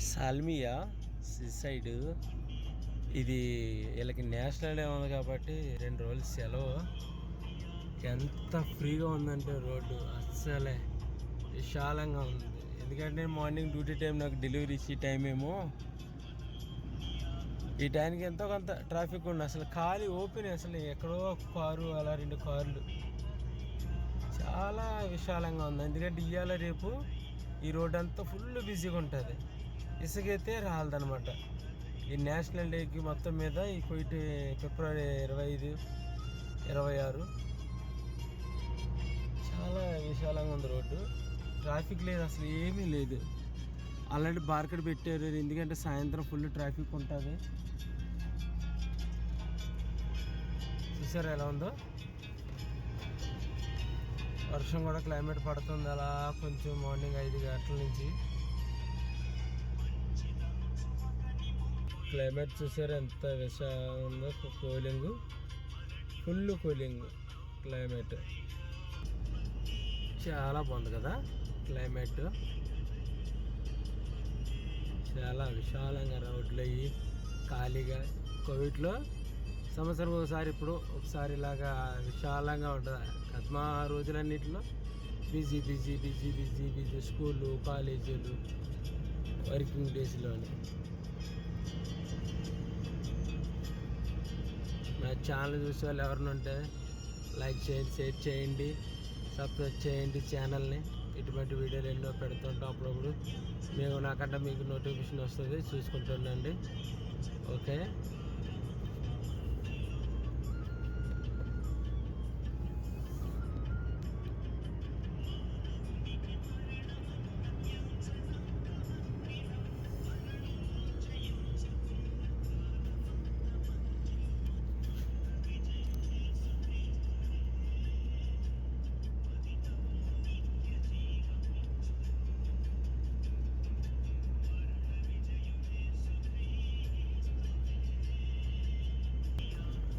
Salmiya side ఇది వీళ్ళకి national day ఉంది కాబట్టి 2 రోజులు సెలవు. ఎంత ఫ్రీగా ఉందంటే రోడ్డు అస్సలే విశాలంగా ఉంది. ఎందుకంటే మార్నింగ్ డ్యూటీ టైం, నాకు డెలివరీ ఇచ్చే టైం ఏమో ఈ టైంకి ఎంతో కొంత ట్రాఫిక్ ఉంది. అసలు ఖాళీ ఓపెన్, అసలు ఎక్కడో కారు అలా 2 కార్లు. చాలా విశాలంగా ఉంది. ఎందుకంటే ఇవాళ రేపు ఈ రోడ్ అంతా ఫుల్ బిజీగా ఉంటుంది. ఇసుకైతే రాలదనమాట. ఈ నేషనల్ డేకి మొత్తం మీద ఈ కొయిట్ ఫిబ్రవరి 25, 26 చాలా విశాలంగా ఉంది రోడ్డు. ట్రాఫిక్ లేదు, అసలు ఏమీ లేదు. ఆల్రెడీ బార్కెట్ పెట్టారు, ఎందుకంటే సాయంత్రం ఫుల్ ట్రాఫిక్ ఉంటుంది. చూసారా ఎలా ఉందో. వర్షం కూడా క్లైమేట్ పడుతుంది అలా కొంచెం మార్నింగ్ 5 గంటల నుంచి. క్లైమేట్ చూసారా ఎంత విశాలంగా ఉందో. Cooling, full cooling climate. చాలా బాగుంది కదా క్లైమేట్. చాలా విశాలంగా రోడ్లు అయ్యి ఖాళీగా. కోవిడ్లో సంవత్సరం ఒకసారి, ఇప్పుడు ఒకసారి ఇలాగా విశాలంగా ఉంటుంది. కద్మా రోజులన్నింటిలో busy busy busy busy busy. స్కూళ్ళు, కాలేజీలు, వర్కింగ్ డేస్లోని. నా ఛానల్ చూసే వాళ్ళు ఎవరిని ఉంటే లైక్ చేయండి, షేర్ చేయండి, సబ్స్క్రైబ్ చేయండి ఛానల్ని. ఇటువంటి వీడియోలు ఎన్నో పెడుతుంటాం అప్పుడప్పుడు. నాకంటే మీకు నోటిఫికేషన్ వస్తుంది, చూసుకుంటుండండి. ఓకే.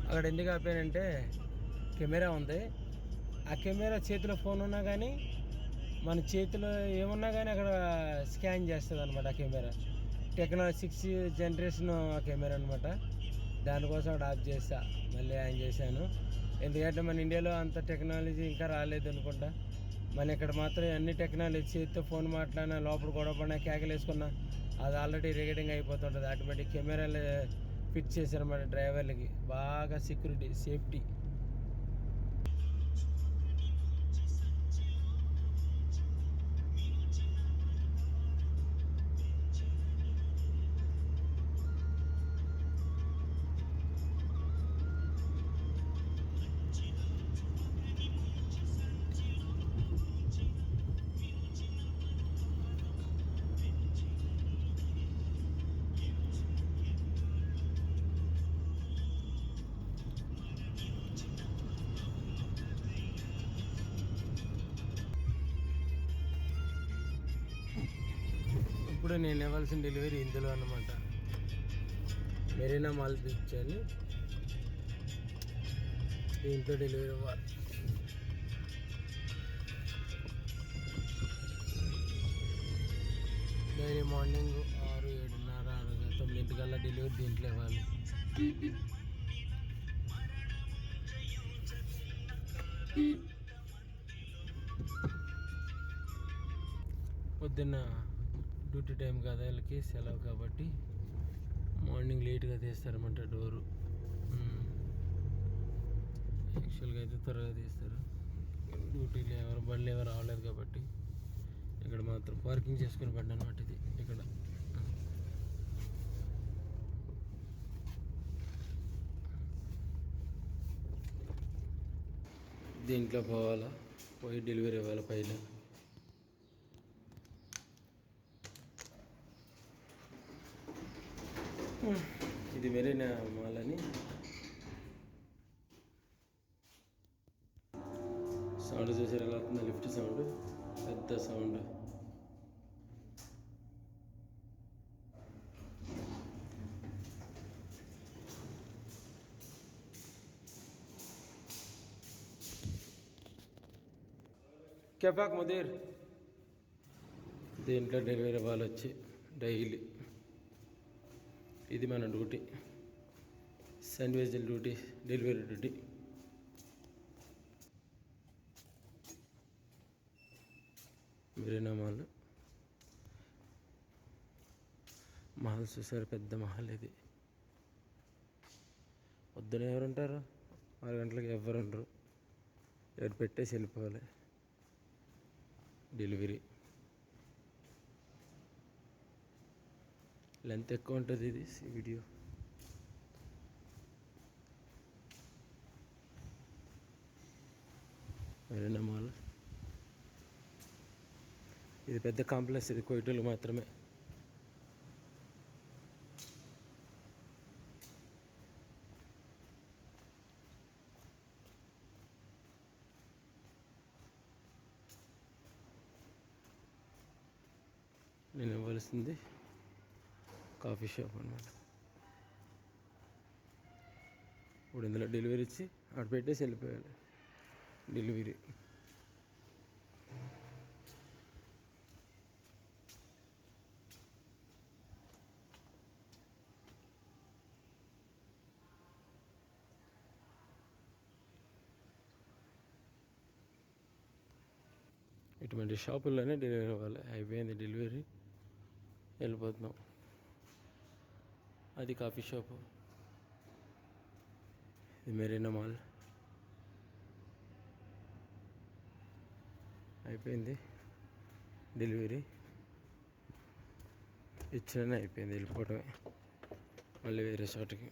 అక్కడ ఎందుకు ఆపానంటే కెమెరా ఉంది. ఆ కెమెరా చేతిలో ఫోన్ ఉన్నా కానీ, మన చేతిలో ఏమున్నా కానీ అక్కడ స్కాన్ చేస్తుంది అనమాట. ఆ camera technology 6th generation camera అనమాట. దానికోసం అక్కడ ఆఫ్ చేస్తా, మళ్ళీ ఆన్ చేశాను. ఎందుకంటే మన ఇండియాలో అంత టెక్నాలజీ ఇంకా రాలేదు అనుకుంటా. మన ఇక్కడ మాత్రం అన్ని టెక్నాలజీ. చేతితో ఫోన్ మాట్లాడినా, లోపల గొడవ పడినా, కేకలు వేసుకున్నా అది ఆల్రెడీ రికార్డింగ్ అయిపోతుంటుంది. ఆటోమేటిక్ కెమెరాలు ఫిట్ చేశారన్నమాట డ్రైవర్లకి. బాగా సెక్యూరిటీ, సేఫ్టీ. ఇప్పుడు నేను ఇవ్వాల్సిన డెలివరీ ఇందులో అన్నమాట. మెరీనా మాల్ బీచ్ అని దీంట్లో డెలివరీ ఇవ్వాలి. డైలీ మార్నింగ్ 6, 7:30, 9 డెలివరీ దీంట్లో ఇవ్వాలి. పొద్దున్న డ్యూటీ టైం కదా, వీళ్ళకి సెలవు కాబట్టి మార్నింగ్ లేట్గా తీస్తారన్నమాట డోరు. యాక్చువల్గా అయితే త్వరగా తీస్తారు. డ్యూటీలో బండ్లు ఎవరు రావలేదు కాబట్టి ఇక్కడ మాత్రం పార్కింగ్ చేసుకుని బండి అనమాట ఇది. ఇక్కడ దీంట్లో పోవాలా, పోయి డెలివరీ ఇవ్వాలి పైన. ఇది మెరీనా మాల్ అని. సౌండ్ చూసారు ఎలా అవుతుంది, లిఫ్ట్ సౌండ్, పెద్ద సౌండ్. కెఫాక్ ముదీర్. దీంట్లో డెలివరీ వాళ్ళు వచ్చి డైలీ ఇది మన duty, sandwich duty, delivery duty. Marina Mahal చూసారు, పెద్ద మహల్ ఇది. పొద్దున ఎవరుంటారు? 6 గంటలకు ఎవరు ఉండరు, ఎవరు పెట్టేసి వెళ్ళిపోవాలి. డెలివరీ లెంత్ ఎక్కువ ఉంటుంది ఇది వీడియో. మెరీనా మాల్ ఇది పెద్ద కాంప్లెక్స్, ఇది కోయిటూలు మాత్రమే. నేను ఇవ్వాల్సింది కాఫీ షాప్ అన్నమాట. ఇప్పుడు ఇందులో డెలివరీ ఇచ్చి అక్కడ పెట్టేసి వెళ్ళిపోయాలి. డెలివరీ ఇటువంటి షాపుల్లోనే డెలివరీ అవ్వాలి. అయిపోయింది డెలివరీ, వెళ్ళిపోతున్నాం. అది కాఫీ షాపు, ఇది మెరీనా మాల్. అయిపోయింది డెలివరీ, ఇచ్చిననే అయిపోయింది, వెళ్ళిపోవటమే మళ్ళీ వేరే చోటకి.